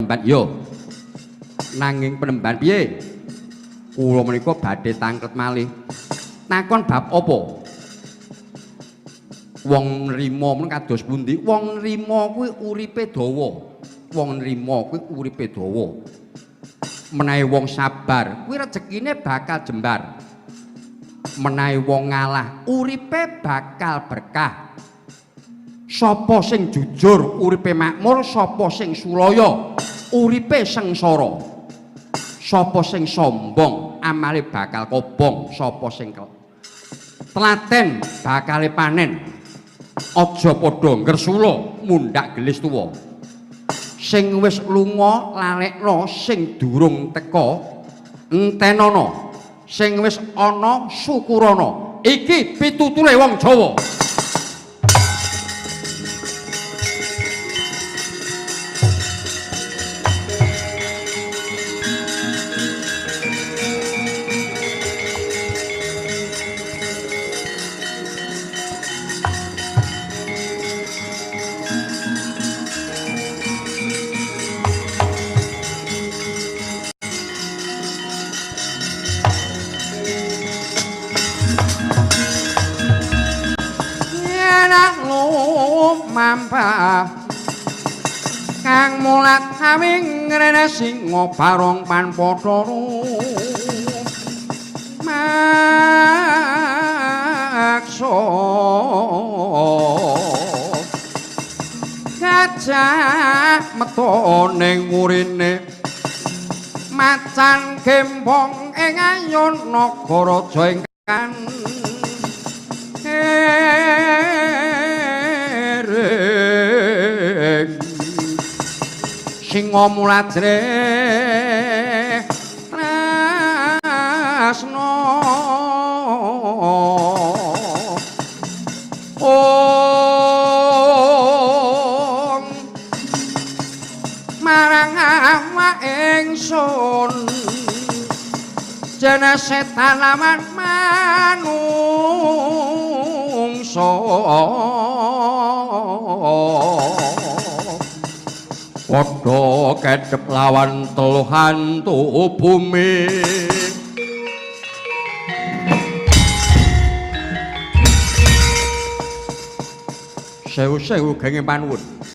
Penemban yo. Nanging penemban piye? Kula menika badhe tangklet malih. Nakon bab apa? Wong nrimo men kados pundi? Wong nrimo kuwi uripe dawa. Wong nrimo kuwi uripe dawa. Menawi wong sabar kuwi rejekine bakal jembar. Menawi wong ngalah uripe bakal berkah. Sapa sing jujur uripe makmur, sapa sing sulaya uripe sengsara. Sapa sing sombong amale bakal kobong, sapa sing telaten bakale panen. Aja padha ngresula mundhak gelis tuwa. Sing wis lunga lalekno, sing durung teka entenana. Sing wis ana syukurana. Iki pituture wong Jawa. Mampah kang mulat kawing ngrene singa barong pan padha maksa gajah metu ning murine macan gembong ing ayun nagara jengkan singa mulajre tresno om marang awak ingsun jene setan lawan manungsa padha kedhep lawan teluh hantu bumi. Sewu-sewu genge panuwun.